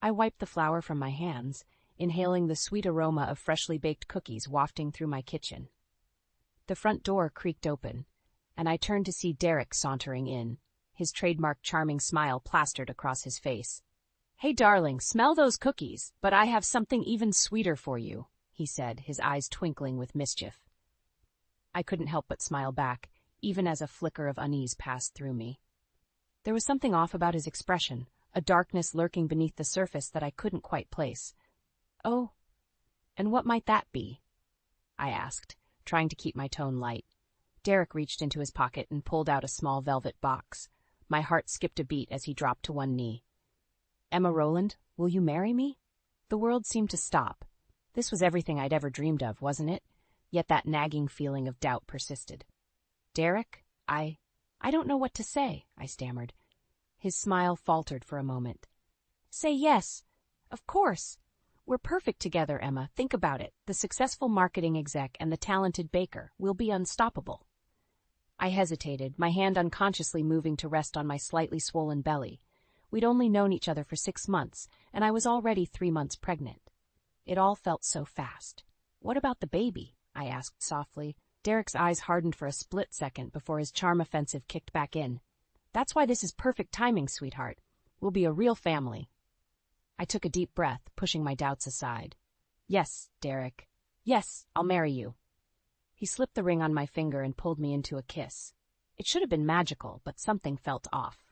I wiped the flour from my hands, inhaling the sweet aroma of freshly baked cookies wafting through my kitchen. The front door creaked open, and I turned to see Derek sauntering in, his trademark charming smile plastered across his face. "Hey, darling, smell those cookies, but I have something even sweeter for you," he said, his eyes twinkling with mischief. I couldn't help but smile back, even as a flicker of unease passed through me. There was something off about his expression, a darkness lurking beneath the surface that I couldn't quite place. "Oh, and what might that be?" I asked, trying to keep my tone light. Derek reached into his pocket and pulled out a small velvet box. My heart skipped a beat as he dropped to one knee. "Emma Rowland, will you marry me?" The world seemed to stop. This was everything I'd ever dreamed of, wasn't it? Yet that nagging feeling of doubt persisted. "Derek, I don't know what to say," I stammered. His smile faltered for a moment. "Say yes. Of course. We're perfect together, Emma. Think about it. The successful marketing exec and the talented baker. We'll be unstoppable." I hesitated, my hand unconsciously moving to rest on my slightly swollen belly. We'd only known each other for 6 months, and I was already 3 months pregnant. It all felt so fast. "What about the baby?" I asked softly. Derek's eyes hardened for a split second before his charm offensive kicked back in. "That's why this is perfect timing, sweetheart. We'll be a real family." I took a deep breath, pushing my doubts aside. "Yes, Derek. Yes, I'll marry you." He slipped the ring on my finger and pulled me into a kiss. It should have been magical, but something felt off.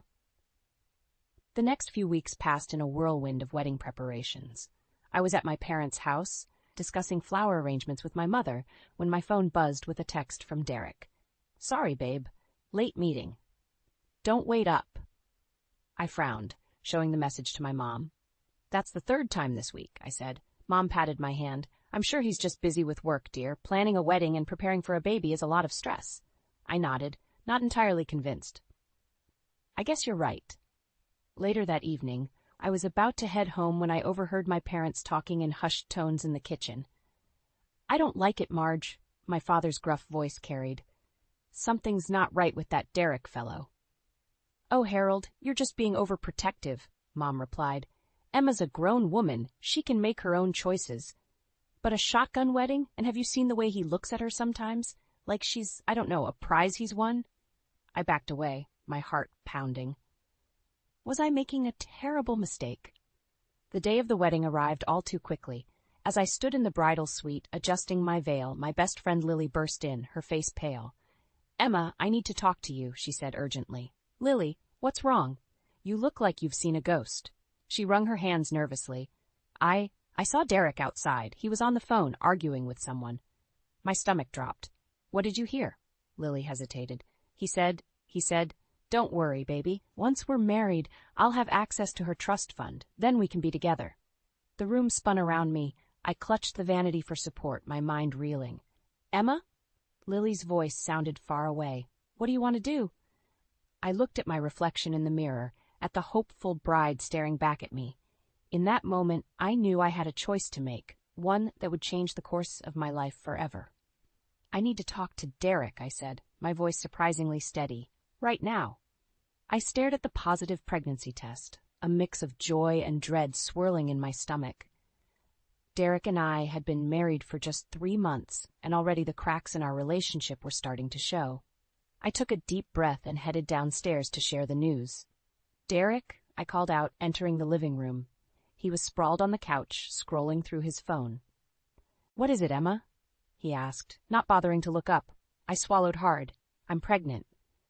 The next few weeks passed in a whirlwind of wedding preparations. I was at my parents' house, discussing flower arrangements with my mother, when my phone buzzed with a text from Derek. "Sorry, babe. Late meeting. Don't wait up." I frowned, showing the message to my mom. "That's the 3rd time this week," I said. Mom patted my hand. "I'm sure he's just busy with work, dear. Planning a wedding and preparing for a baby is a lot of stress." I nodded, not entirely convinced. "I guess you're right." Later that evening, I was about to head home when I overheard my parents talking in hushed tones in the kitchen. "I don't like it, Marge," my father's gruff voice carried. "Something's not right with that Derek fellow." "Oh, Harold, you're just being overprotective," Mom replied. "Emma's a grown woman. She can make her own choices. But a shotgun wedding, and have you seen the way he looks at her sometimes? Like she's, I don't know, a prize he's won?" I backed away, my heart pounding. Was I making a terrible mistake? The day of the wedding arrived all too quickly. As I stood in the bridal suite, adjusting my veil, my best friend Lily burst in, her face pale. "Emma, I need to talk to you," she said urgently. "Lily, what's wrong? You look like you've seen a ghost." She wrung her hands nervously. I saw Derek outside. He was on the phone, arguing with someone." My stomach dropped. "What did you hear?" Lily hesitated. He said, "Don't worry, baby. Once we're married, I'll have access to her trust fund. Then we can be together." The room spun around me. I clutched the vanity for support, my mind reeling. "Emma?" Lily's voice sounded far away. "What do you want to do?" I looked at my reflection in the mirror, at the hopeful bride staring back at me. In that moment, I knew I had a choice to make, one that would change the course of my life forever. "I need to talk to Derek," I said, my voice surprisingly steady. "Right now." I stared at the positive pregnancy test, a mix of joy and dread swirling in my stomach. Derek and I had been married for just 3 months, and already the cracks in our relationship were starting to show. I took a deep breath and headed downstairs to share the news. "Derek," I called out, entering the living room. He was sprawled on the couch, scrolling through his phone. "What is it, Emma?" he asked, not bothering to look up. I swallowed hard. "I'm pregnant."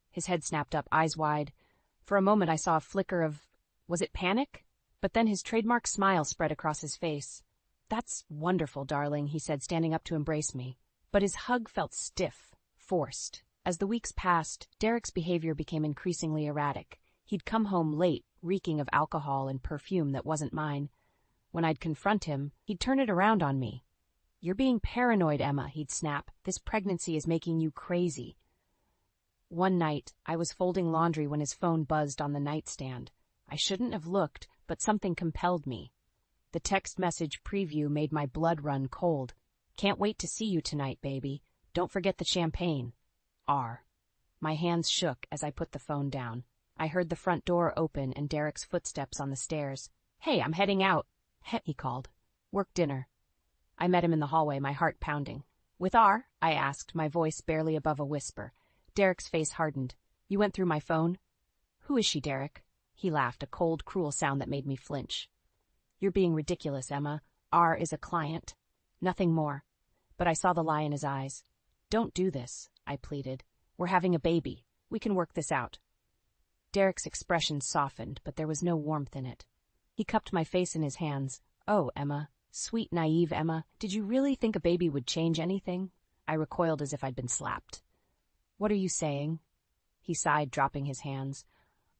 His head snapped up, eyes wide. For a moment I saw a flicker of, was it panic? But then his trademark smile spread across his face. "That's wonderful, darling," he said, standing up to embrace me. But his hug felt stiff, forced. As the weeks passed, Derek's behavior became increasingly erratic. He'd come home late, reeking of alcohol and perfume that wasn't mine. When I'd confront him, he'd turn it around on me. "You're being paranoid, Emma," he'd snap. "This pregnancy is making you crazy." One night, I was folding laundry when his phone buzzed on the nightstand. I shouldn't have looked, but something compelled me. The text message preview made my blood run cold. "Can't wait to see you tonight, baby. Don't forget the champagne. R." My hands shook as I put the phone down. I heard the front door open and Derek's footsteps on the stairs. "Hey, I'm heading out," he called. "Work dinner." I met him in the hallway, my heart pounding. "With R?" I asked, my voice barely above a whisper. Derek's face hardened. "You went through my phone?" "Who is she, Derek?" He laughed, a cold, cruel sound that made me flinch. "You're being ridiculous, Emma. R is a client. Nothing more." But I saw the lie in his eyes. "Don't do this," I pleaded. "We're having a baby. We can work this out." Derek's expression softened, but there was no warmth in it. He cupped my face in his hands. "Oh, Emma, sweet, naive Emma, did you really think a baby would change anything?" I recoiled as if I'd been slapped. "What are you saying?" He sighed, dropping his hands.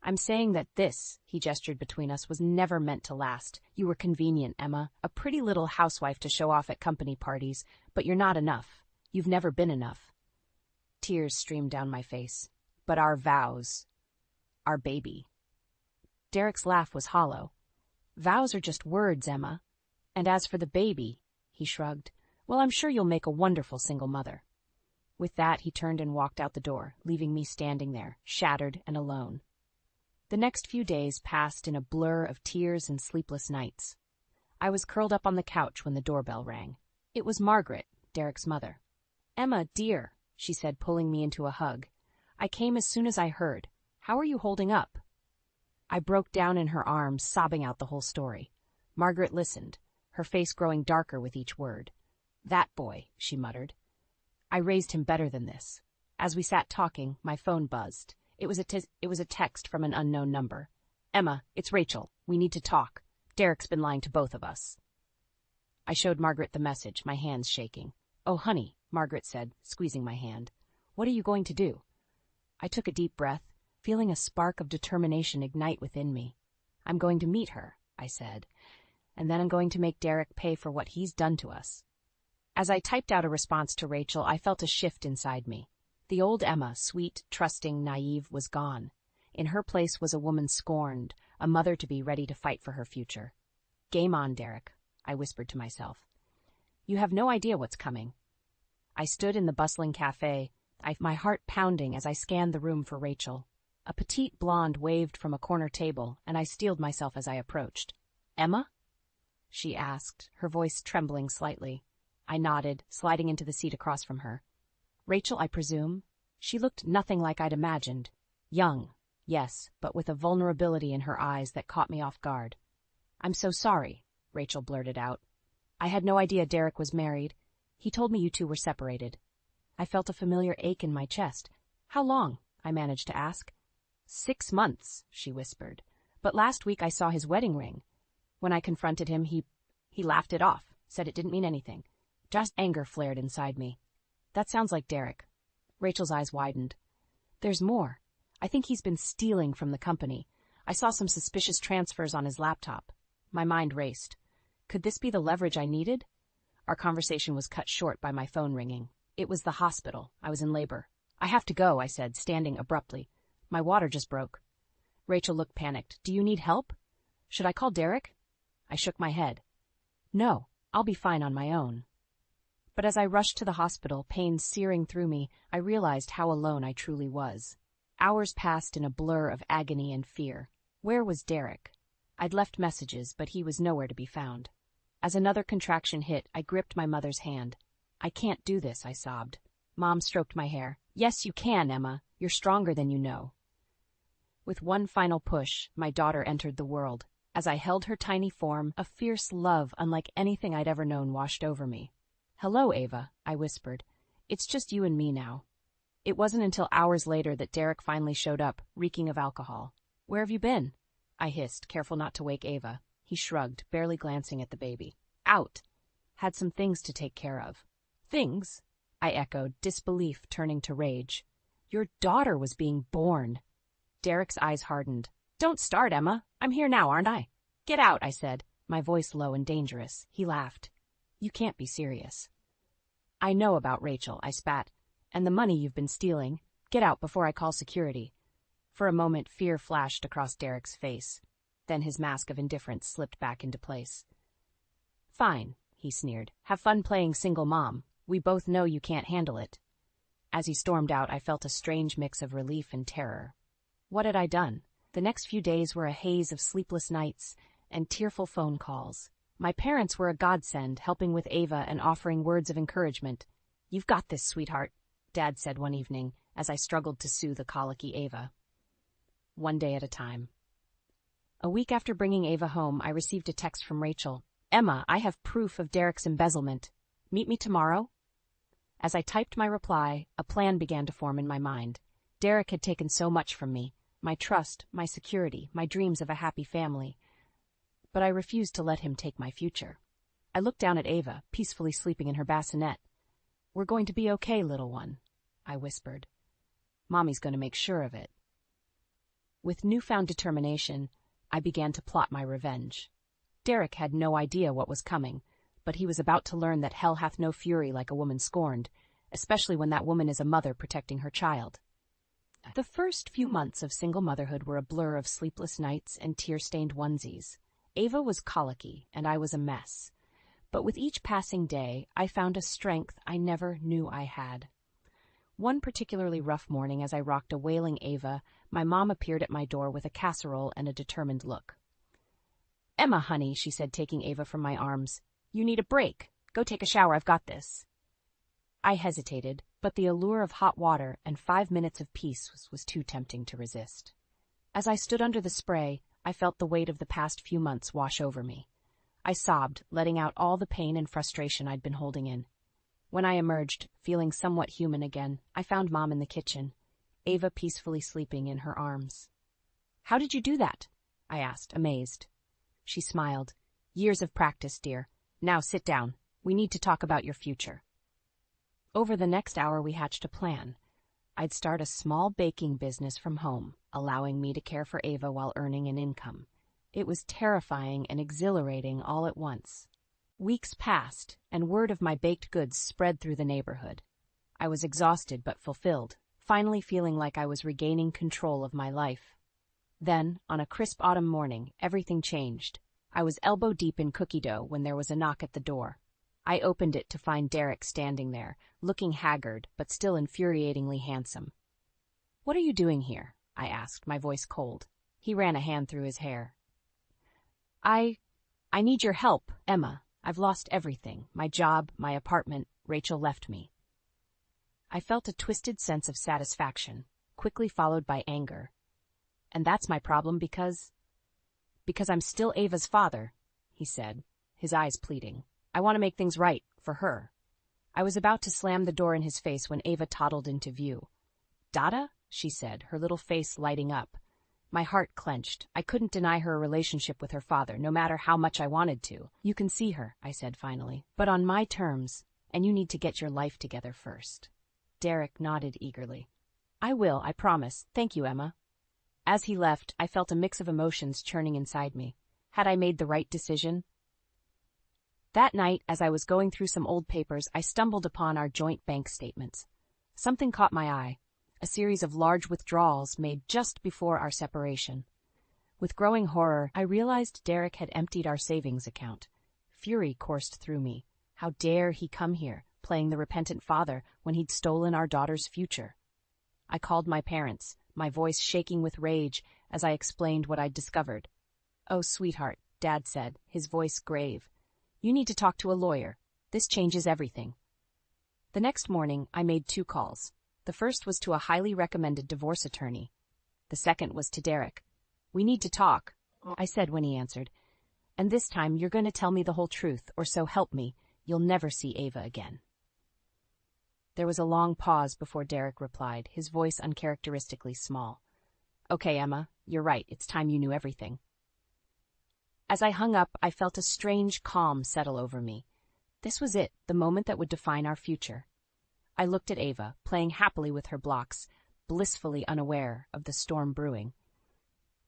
"I'm saying that this," he gestured between us, "was never meant to last. You were convenient, Emma, a pretty little housewife to show off at company parties, but you're not enough. You've never been enough." Tears streamed down my face. "But our vows, our baby." Derek's laugh was hollow. "Vows are just words, Emma. And as for the baby," he shrugged, "well, I'm sure you'll make a wonderful single mother." With that, he turned and walked out the door, leaving me standing there, shattered and alone. The next few days passed in a blur of tears and sleepless nights. I was curled up on the couch when the doorbell rang. It was Margaret, Derek's mother. "Emma, dear," she said, pulling me into a hug. "I came as soon as I heard. How are you holding up?" I broke down in her arms, sobbing out the whole story. Margaret listened, her face growing darker with each word. "That boy," she muttered. "I raised him better than this." As we sat talking, my phone buzzed. It was a text from an unknown number. "Emma, it's Rachel. We need to talk. Derek's been lying to both of us." I showed Margaret the message, my hands shaking. "Oh, honey," Margaret said, squeezing my hand. "What are you going to do?" I took a deep breath, feeling a spark of determination ignite within me. "I'm going to meet her," I said, "and then I'm going to make Derek pay for what he's done to us." As I typed out a response to Rachel, I felt a shift inside me. The old Emma, sweet, trusting, naive, was gone. In her place was a woman scorned, a mother to be ready to fight for her future. "Game on, Derek," I whispered to myself. "You have no idea what's coming." I stood in the bustling cafe, my heart pounding as I scanned the room for Rachel. A petite blonde waved from a corner table, and I steeled myself as I approached. "Emma?" she asked, her voice trembling slightly. I nodded, sliding into the seat across from her. "Rachel, I presume?" She looked nothing like I'd imagined. Young, yes, but with a vulnerability in her eyes that caught me off guard. "I'm so sorry," Rachel blurted out. "I had no idea Derek was married. He told me you two were separated." I felt a familiar ache in my chest. "How long?" I managed to ask. 6 months, she whispered. "But last week I saw his wedding ring. When I confronted him, he laughed it off, said it didn't mean anything. Just anger flared inside me. That sounds like Derek." Rachel's eyes widened. "There's more. I think he's been stealing from the company. I saw some suspicious transfers on his laptop." My mind raced. Could this be the leverage I needed? Our conversation was cut short by my phone ringing. It was the hospital. I was in labor. "I have to go," I said, standing abruptly. "My water just broke." Rachel looked panicked. "Do you need help? Should I call Derek?" I shook my head. "No, I'll be fine on my own." But as I rushed to the hospital, pain searing through me, I realized how alone I truly was. Hours passed in a blur of agony and fear. Where was Derek? I'd left messages, but he was nowhere to be found. As another contraction hit, I gripped my mother's hand. "I can't do this," I sobbed. Mom stroked my hair. "Yes, you can, Emma. You're stronger than you know." With one final push, my daughter entered the world. As I held her tiny form, a fierce love unlike anything I'd ever known washed over me. "Hello, Ava," I whispered. "It's just you and me now." It wasn't until hours later that Derek finally showed up, reeking of alcohol. "Where have you been?" I hissed, careful not to wake Ava. He shrugged, barely glancing at the baby. "Out. Had some things to take care of." "Things?" I echoed, disbelief turning to rage. "Your daughter was being born." Derek's eyes hardened. "Don't start, Emma. I'm here now, aren't I?" "Get out," I said, my voice low and dangerous. He laughed. "You can't be serious." "I know about Rachel," I spat. "And the money you've been stealing. Get out before I call security." For a moment, fear flashed across Derek's face. Then his mask of indifference slipped back into place. "Fine," he sneered. "Have fun playing single mom. We both know you can't handle it." As he stormed out, I felt a strange mix of relief and terror. What had I done? The next few days were a haze of sleepless nights, and tearful phone calls. My parents were a godsend, helping with Ava and offering words of encouragement. "You've got this, sweetheart," Dad said one evening as I struggled to soothe a colicky Ava. One day at a time. A week after bringing Ava home, I received a text from Rachel. "Emma, I have proof of Derek's embezzlement. Meet me tomorrow?" As I typed my reply, a plan began to form in my mind. Derek had taken so much from me, my trust, my security, my dreams of a happy family. But I refused to let him take my future. I looked down at Ava, peacefully sleeping in her bassinet. "We're going to be okay, little one," I whispered. "Mommy's going to make sure of it." With newfound determination, I began to plot my revenge. Derek had no idea what was coming, but he was about to learn that hell hath no fury like a woman scorned, especially when that woman is a mother protecting her child. The first few months of single motherhood were a blur of sleepless nights and tear-stained onesies. Ava was colicky, and I was a mess. But with each passing day, I found a strength I never knew I had. One particularly rough morning, as I rocked a wailing Ava, my mom appeared at my door with a casserole and a determined look. "Emma, honey," she said, taking Ava from my arms, "you need a break. Go take a shower, I've got this." I hesitated, but the allure of hot water and 5 minutes of peace was too tempting to resist. As I stood under the spray, I felt the weight of the past few months wash over me. I sobbed, letting out all the pain and frustration I'd been holding in. When I emerged, feeling somewhat human again, I found Mom in the kitchen, Ava peacefully sleeping in her arms. "How did you do that?" I asked, amazed. She smiled. "Years of practice, dear. Now sit down. We need to talk about your future." Over the next hour, we hatched a plan. I'd start a small baking business from home, allowing me to care for Ava while earning an income. It was terrifying and exhilarating all at once. Weeks passed, and word of my baked goods spread through the neighborhood. I was exhausted but fulfilled, finally feeling like I was regaining control of my life. Then, on a crisp autumn morning, everything changed. I was elbow-deep in cookie dough when there was a knock at the door. I opened it to find Derek standing there, looking haggard but still infuriatingly handsome. "What are you doing here?" I asked, my voice cold. He ran a hand through his hair. I need your help, Emma. I've lost everything. My job, my apartment. Rachel left me." I felt a twisted sense of satisfaction, quickly followed by anger. "And that's my problem because I'm still Ava's father," he said, his eyes pleading. "I want to make things right, for her." I was about to slam the door in his face when Ava toddled into view. "Dada?" she said, her little face lighting up. My heart clenched. I couldn't deny her a relationship with her father, no matter how much I wanted to. "You can see her," I said finally, "but on my terms, and you need to get your life together first." Derek nodded eagerly. "I will, I promise. Thank you, Emma." As he left, I felt a mix of emotions churning inside me. Had I made the right decision? That night, as I was going through some old papers, I stumbled upon our joint bank statements. Something caught my eye, a series of large withdrawals made just before our separation. With growing horror, I realized Derek had emptied our savings account. Fury coursed through me. How dare he come here, playing the repentant father, when he'd stolen our daughter's future? I called my parents, my voice shaking with rage as I explained what I'd discovered. "Oh, sweetheart," Dad said, his voice grave. "You need to talk to a lawyer. This changes everything." The next morning, I made 2 calls. The first was to a highly recommended divorce attorney. The second was to Derek. "We need to talk," I said when he answered. "And this time you're going to tell me the whole truth, or so help me, you'll never see Ava again." There was a long pause before Derek replied, his voice uncharacteristically small. "Okay, Emma, you're right. It's time you knew everything." As I hung up, I felt a strange calm settle over me. This was it, the moment that would define our future. I looked at Ava, playing happily with her blocks, blissfully unaware of the storm brewing.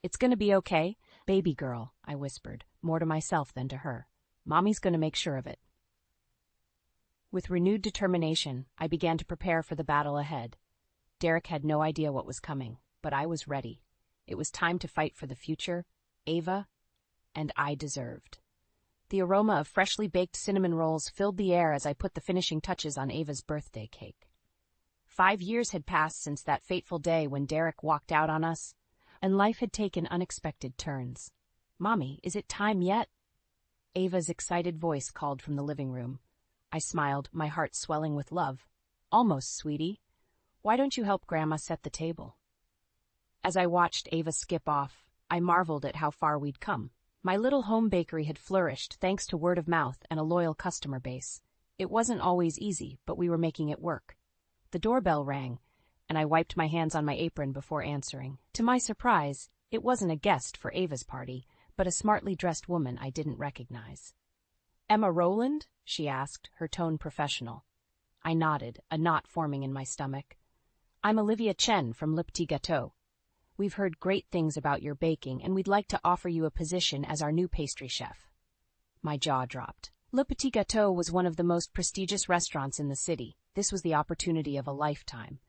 "It's going to be okay, baby girl," I whispered, more to myself than to her. "Mommy's going to make sure of it." With renewed determination, I began to prepare for the battle ahead. Derek had no idea what was coming, but I was ready. It was time to fight for the future Ava and I deserved. The aroma of freshly baked cinnamon rolls filled the air as I put the finishing touches on Ava's birthday cake. 5 years had passed since that fateful day when Derek walked out on us, and life had taken unexpected turns. "Mommy, is it time yet?" Ava's excited voice called from the living room. I smiled, my heart swelling with love. "Almost, sweetie. Why don't you help Grandma set the table?" As I watched Ava skip off, I marveled at how far we'd come. My little home bakery had flourished thanks to word of mouth and a loyal customer base. It wasn't always easy, but we were making it work. The doorbell rang, and I wiped my hands on my apron before answering. To my surprise, it wasn't a guest for Ava's party, but a smartly dressed woman I didn't recognize. "Emma Rowland?" she asked, her tone professional. I nodded, a knot forming in my stomach. "I'm Olivia Chen from Le Petit Gâteau. We've heard great things about your baking, and we'd like to offer you a position as our new pastry chef." My jaw dropped. Le Petit Gâteau was one of the most prestigious restaurants in the city. This was the opportunity of a lifetime.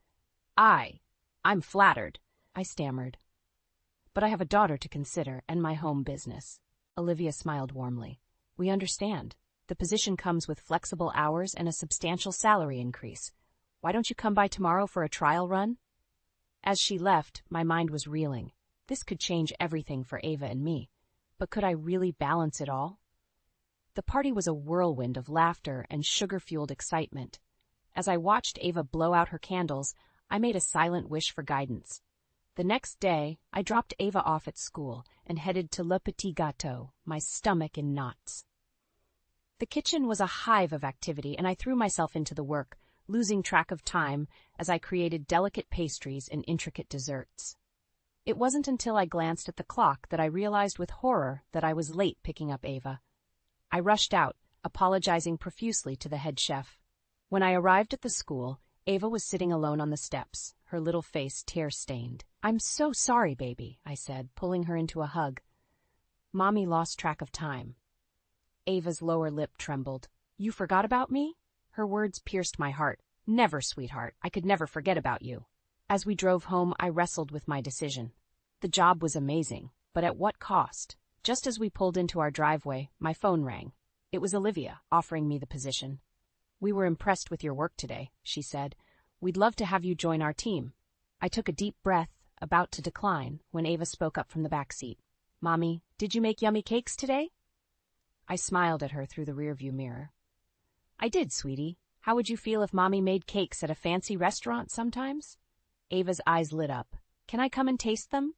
I'm flattered," I stammered. "But I have a daughter to consider and my home business." Olivia smiled warmly. "We understand. The position comes with flexible hours and a substantial salary increase. Why don't you come by tomorrow for a trial run?" As she left, my mind was reeling. This could change everything for Ava and me. But could I really balance it all? The party was a whirlwind of laughter and sugar-fueled excitement. As I watched Ava blow out her candles, I made a silent wish for guidance. The next day, I dropped Ava off at school and headed to Le Petit Gâteau, my stomach in knots. The kitchen was a hive of activity, and I threw myself into the work, losing track of time as I created delicate pastries and intricate desserts. It wasn't until I glanced at the clock that I realized with horror that I was late picking up Ava. I rushed out, apologizing profusely to the head chef. When I arrived at the school, Ava was sitting alone on the steps, her little face tear-stained. "I'm so sorry, baby," I said, pulling her into a hug. "Mommy lost track of time." Ava's lower lip trembled. "You forgot about me?" Her words pierced my heart. "Never, sweetheart. I could never forget about you." As we drove home, I wrestled with my decision. The job was amazing, but at what cost? Just as we pulled into our driveway, my phone rang. It was Olivia, offering me the position. "We were impressed with your work today," she said. "We'd love to have you join our team." I took a deep breath, about to decline, when Ava spoke up from the back seat. "Mommy, did you make yummy cakes today?" I smiled at her through the rearview mirror. "I did, sweetie. How would you feel if Mommy made cakes at a fancy restaurant sometimes?" Ava's eyes lit up. "Can I come and taste them?"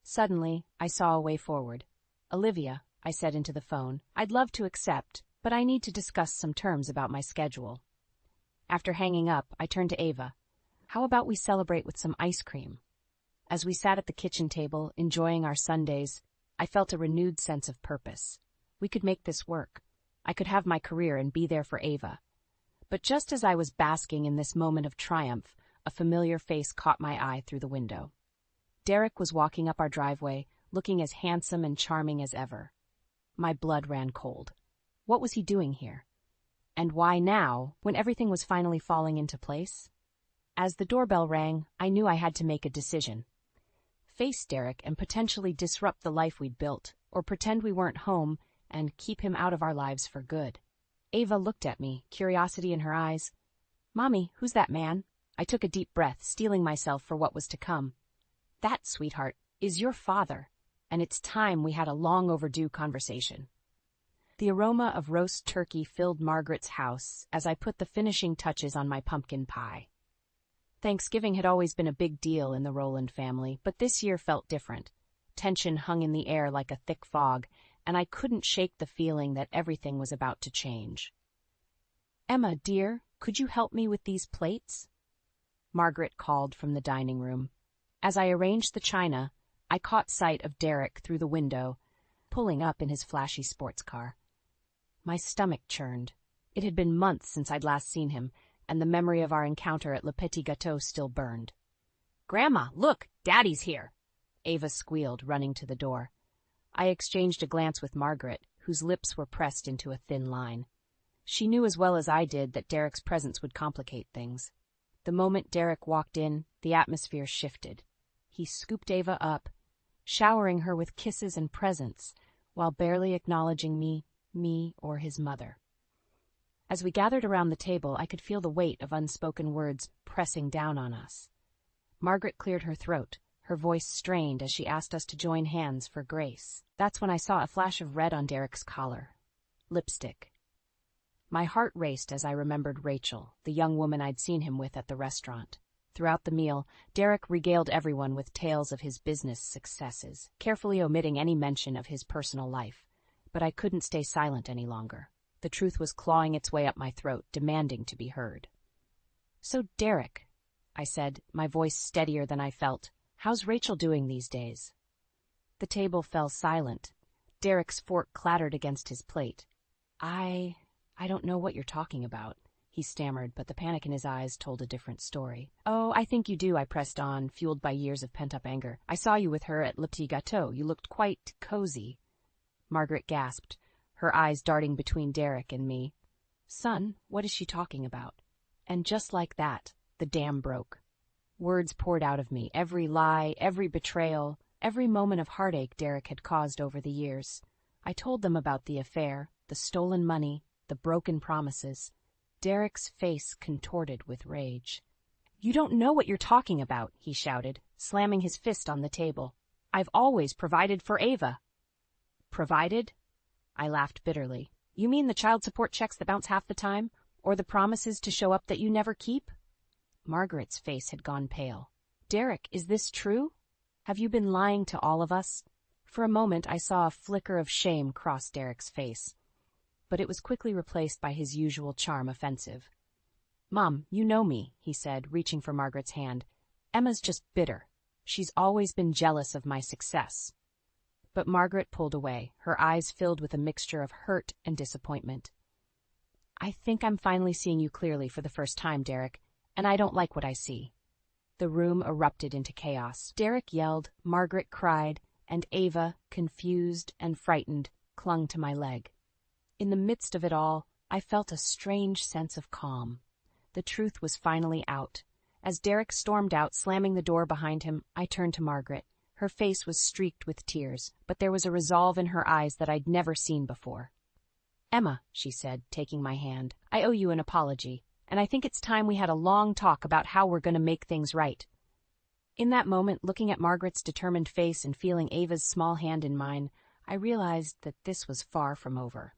Suddenly, I saw a way forward. "Olivia," I said into the phone, "I'd love to accept, but I need to discuss some terms about my schedule." After hanging up, I turned to Ava. "How about we celebrate with some ice cream?" As we sat at the kitchen table, enjoying our sundaes, I felt a renewed sense of purpose. We could make this work. I could have my career and be there for Ava. But just as I was basking in this moment of triumph, a familiar face caught my eye through the window. Derek was walking up our driveway, looking as handsome and charming as ever. My blood ran cold. What was he doing here? And why now, when everything was finally falling into place? As the doorbell rang, I knew I had to make a decision. Face Derek and potentially disrupt the life we'd built, or pretend we weren't home and keep him out of our lives for good. Ava looked at me, curiosity in her eyes. "Mommy, who's that man?" I took a deep breath, steeling myself for what was to come. "That, sweetheart, is your father, and it's time we had a long overdue conversation." The aroma of roast turkey filled Margaret's house as I put the finishing touches on my pumpkin pie. Thanksgiving had always been a big deal in the Rowland family, but this year felt different. Tension hung in the air like a thick fog, and I couldn't shake the feeling that everything was about to change. "Emma, dear, could you help me with these plates?" Margaret called from the dining room. As I arranged the china, I caught sight of Derek through the window, pulling up in his flashy sports car. My stomach churned. It had been months since I'd last seen him, and the memory of our encounter at Le Petit Gâteau still burned. "Grandma, look, Daddy's here!" Ava squealed, running to the door. I exchanged a glance with Margaret, whose lips were pressed into a thin line. She knew as well as I did that Derek's presence would complicate things. The moment Derek walked in, the atmosphere shifted. He scooped Ava up, showering her with kisses and presents, while barely acknowledging me or his mother. As we gathered around the table, I could feel the weight of unspoken words pressing down on us. Margaret cleared her throat, her voice strained as she asked us to join hands for grace. That's when I saw a flash of red on Derek's collar. Lipstick. My heart raced as I remembered Rachel, the young woman I'd seen him with at the restaurant. Throughout the meal, Derek regaled everyone with tales of his business successes, carefully omitting any mention of his personal life. But I couldn't stay silent any longer. The truth was clawing its way up my throat, demanding to be heard. "So, Derek," I said, my voice steadier than I felt, "how's Rachel doing these days?" The table fell silent. Derek's fork clattered against his plate. I don't know what you're talking about," he stammered, but the panic in his eyes told a different story. "Oh, I think you do," I pressed on, fueled by years of pent-up anger. "I saw you with her at Le Petit Gâteau. You looked quite cozy." Margaret gasped, her eyes darting between Derek and me. "Son, what is she talking about?" And just like that, the dam broke. Words poured out of me, every lie, every betrayal, every moment of heartache Derek had caused over the years. I told them about the affair, the stolen money, the broken promises. Derek's face contorted with rage. "You don't know what you're talking about," he shouted, slamming his fist on the table. "I've always provided for Ava." "Provided?" I laughed bitterly. "You mean the child support checks that bounce half the time? Or the promises to show up that you never keep?" Margaret's face had gone pale. "Derek, is this true? Have you been lying to all of us?" For a moment I saw a flicker of shame cross Derek's face, but it was quickly replaced by his usual charm offensive. "Mom, you know me," he said, reaching for Margaret's hand. "Emma's just bitter. She's always been jealous of my success." But Margaret pulled away, her eyes filled with a mixture of hurt and disappointment. "I think I'm finally seeing you clearly for the first time, Derek, and I don't like what I see." The room erupted into chaos. Derek yelled, Margaret cried, and Ava, confused and frightened, clung to my leg. In the midst of it all, I felt a strange sense of calm. The truth was finally out. As Derek stormed out, slamming the door behind him, I turned to Margaret. Her face was streaked with tears, but there was a resolve in her eyes that I'd never seen before. "Emma," she said, taking my hand, "I owe you an apology, and I think it's time we had a long talk about how we're going to make things right." In that moment, looking at Margaret's determined face and feeling Ava's small hand in mine, I realized that this was far from over.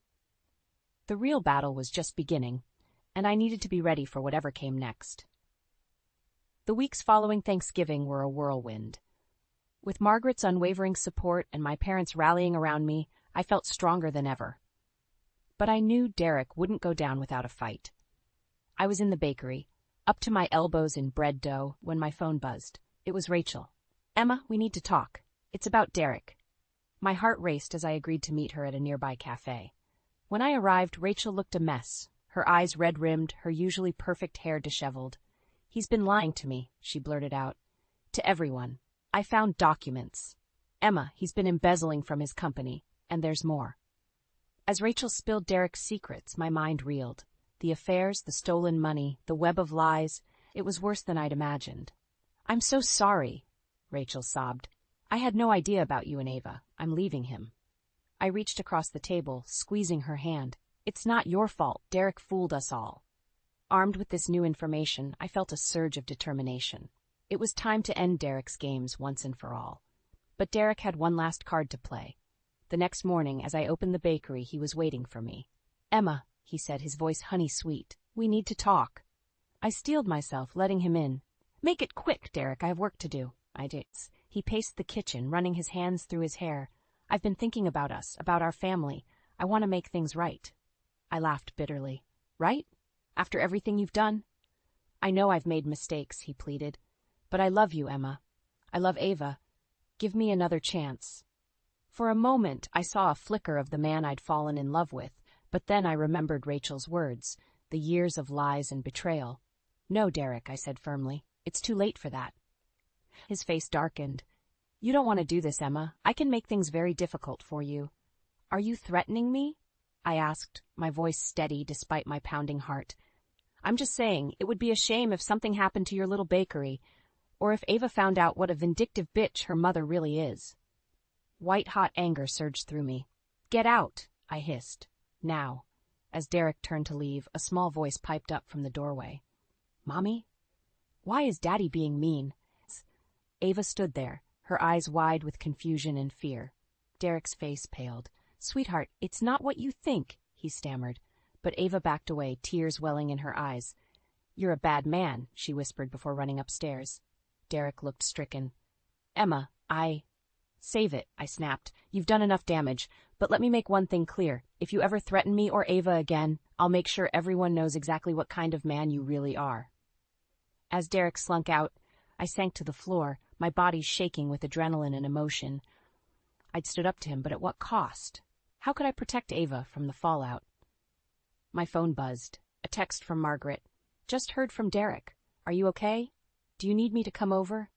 The real battle was just beginning, and I needed to be ready for whatever came next. The weeks following Thanksgiving were a whirlwind. With Margaret's unwavering support and my parents rallying around me, I felt stronger than ever. But I knew Derek wouldn't go down without a fight. I was in the bakery, up to my elbows in bread dough, when my phone buzzed. It was Rachel. "Emma, we need to talk. It's about Derek." My heart raced as I agreed to meet her at a nearby cafe. When I arrived, Rachel looked a mess, her eyes red-rimmed, her usually perfect hair disheveled. "He's been lying to me," she blurted out. "To everyone. I found documents. Emma, he's been embezzling from his company, and there's more." As Rachel spilled Derek's secrets, my mind reeled. The affairs, the stolen money, the web of lies, it was worse than I'd imagined. "I'm so sorry," Rachel sobbed. "I had no idea about you and Ava. I'm leaving him." I reached across the table, squeezing her hand. "It's not your fault. Derek fooled us all." Armed with this new information, I felt a surge of determination. It was time to end Derek's games once and for all. But Derek had one last card to play. The next morning, as I opened the bakery, he was waiting for me. "Emma," he said, his voice honey-sweet, "we need to talk." I steeled myself, letting him in. "Make it quick, Derek, I have work to do." I did. He paced the kitchen, running his hands through his hair. "I've been thinking about us, about our family. I want to make things right." I laughed bitterly. "Right? After everything you've done?" "I know I've made mistakes," he pleaded. "But I love you, Emma. I love Ava. Give me another chance." For a moment, I saw a flicker of the man I'd fallen in love with, but then I remembered Rachel's words, the years of lies and betrayal. "No, Derek," I said firmly. "It's too late for that." His face darkened. "You don't want to do this, Emma. I can make things very difficult for you." "Are you threatening me?" I asked, my voice steady despite my pounding heart. "I'm just saying, it would be a shame if something happened to your little bakery, or if Ava found out what a vindictive bitch her mother really is." White-hot anger surged through me. "Get out," I hissed. "Now." As Derek turned to leave, a small voice piped up from the doorway. "Mommy? Why is Daddy being mean?" Ava stood there, her eyes wide with confusion and fear. Derek's face paled. "Sweetheart, it's not what you think," he stammered. But Ava backed away, tears welling in her eyes. "You're a bad man," she whispered before running upstairs. Derek looked stricken. "Emma, Save it," I snapped. "You've done enough damage. But let me make one thing clear. If you ever threaten me or Ava again, I'll make sure everyone knows exactly what kind of man you really are." As Derek slunk out, I sank to the floor, my body shaking with adrenaline and emotion. I'd stood up to him, but at what cost? How could I protect Ava from the fallout? My phone buzzed. A text from Margaret. "Just heard from Derek. Are you okay? Do you need me to come over?"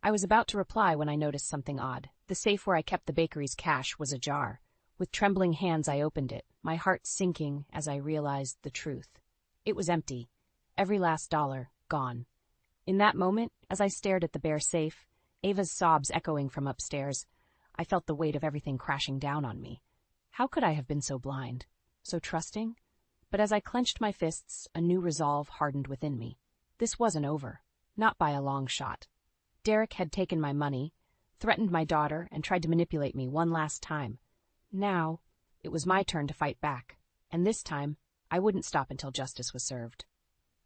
I was about to reply when I noticed something odd. The safe where I kept the bakery's cash was ajar. With trembling hands I opened it, my heart sinking as I realized the truth. It was empty. Every last dollar gone. In that moment, as I stared at the bare safe, Ava's sobs echoing from upstairs, I felt the weight of everything crashing down on me. How could I have been so blind? So trusting? But as I clenched my fists, a new resolve hardened within me. This wasn't over. Not by a long shot. Derek had taken my money, threatened my daughter, and tried to manipulate me one last time. Now, it was my turn to fight back, and this time, I wouldn't stop until justice was served.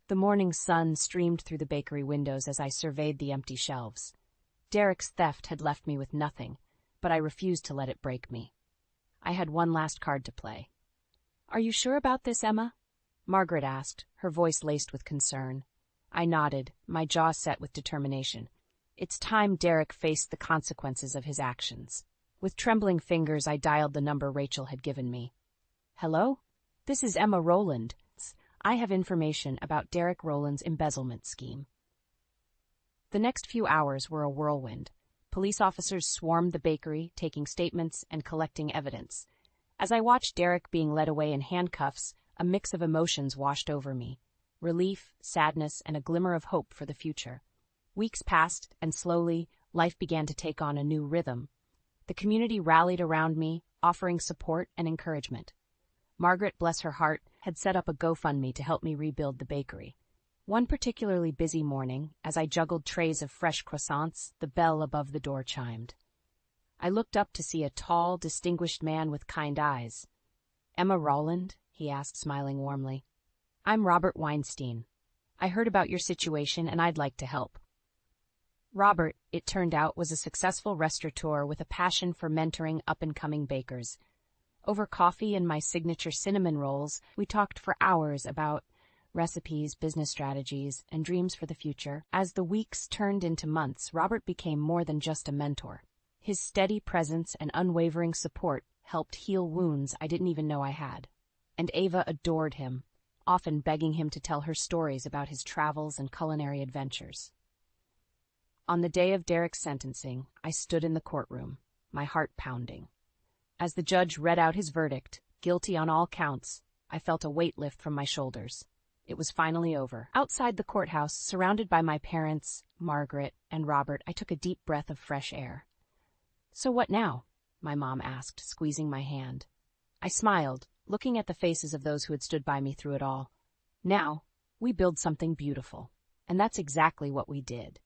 The morning sun streamed through the bakery windows as I surveyed the empty shelves. Derek's theft had left me with nothing, but I refused to let it break me. I had one last card to play. "Are you sure about this, Emma?" Margaret asked, her voice laced with concern. I nodded, my jaw set with determination. It's time Derek faced the consequences of his actions. With trembling fingers, I dialed the number Rachel had given me. "Hello? This is Emma Rowland. I have information about Derek Rowland's embezzlement scheme." The next few hours were a whirlwind. Police officers swarmed the bakery, taking statements and collecting evidence. As I watched Derek being led away in handcuffs, a mix of emotions washed over me. Relief, sadness, and a glimmer of hope for the future. Weeks passed, and slowly, life began to take on a new rhythm. The community rallied around me, offering support and encouragement. Margaret, bless her heart, had set up a GoFundMe to help me rebuild the bakery. One particularly busy morning, as I juggled trays of fresh croissants, the bell above the door chimed. I looked up to see a tall, distinguished man with kind eyes. "Emma Rowland?" he asked, smiling warmly. "I'm Robert Weinstein. I heard about your situation and I'd like to help." Robert, it turned out, was a successful restaurateur with a passion for mentoring up-and-coming bakers. Over coffee and my signature cinnamon rolls, we talked for hours about recipes, business strategies, and dreams for the future. As the weeks turned into months, Robert became more than just a mentor. His steady presence and unwavering support helped heal wounds I didn't even know I had. And Ava adored him, often begging him to tell her stories about his travels and culinary adventures. On the day of Derek's sentencing, I stood in the courtroom, my heart pounding. As the judge read out his verdict, guilty on all counts, I felt a weight lift from my shoulders. It was finally over. Outside the courthouse, surrounded by my parents, Margaret, and Robert, I took a deep breath of fresh air. "So what now?" my mom asked, squeezing my hand. I smiled, looking at the faces of those who had stood by me through it all. "Now, we build something beautiful." And that's exactly what we did.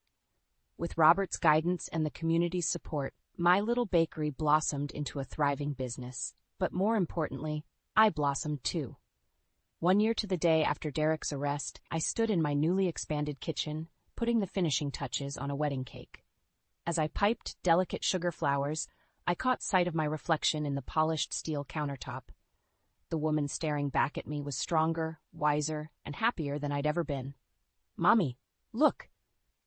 With Robert's guidance and the community's support, my little bakery blossomed into a thriving business. But more importantly, I blossomed too. 1 year to the day after Derek's arrest, I stood in my newly expanded kitchen, putting the finishing touches on a wedding cake. As I piped delicate sugar flowers, I caught sight of my reflection in the polished steel countertop. The woman staring back at me was stronger, wiser, and happier than I'd ever been. "Mommy, look!"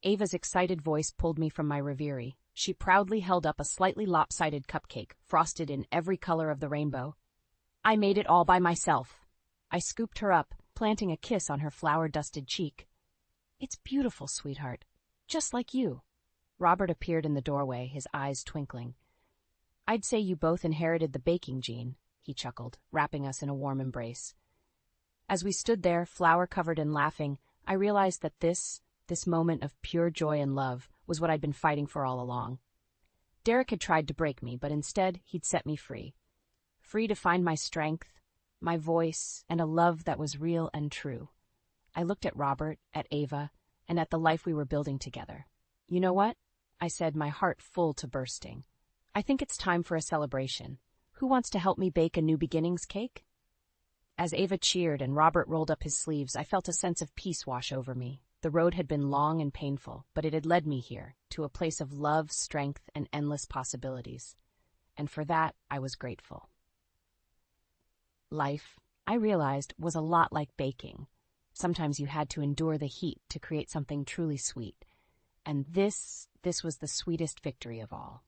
Ava's excited voice pulled me from my reverie. She proudly held up a slightly lopsided cupcake, frosted in every color of the rainbow. "I made it all by myself." I scooped her up, planting a kiss on her flour-dusted cheek. "It's beautiful, sweetheart. Just like you." Robert appeared in the doorway, his eyes twinkling. "I'd say you both inherited the baking gene," he chuckled, wrapping us in a warm embrace. As we stood there, flour-covered and laughing, I realized that this moment of pure joy and love was what I'd been fighting for all along. Derek had tried to break me, but instead he'd set me free. Free to find my strength, my voice, and a love that was real and true. I looked at Robert, at Ava, and at the life we were building together. You know what? I said, my heart full to bursting. "I think it's time for a celebration. Who wants to help me bake a new beginnings cake?" As Ava cheered and Robert rolled up his sleeves, I felt a sense of peace wash over me. The road had been long and painful, but it had led me here, to a place of love, strength, and endless possibilities. And for that, I was grateful. Life, I realized, was a lot like baking. Sometimes you had to endure the heat to create something truly sweet. And this was the sweetest victory of all.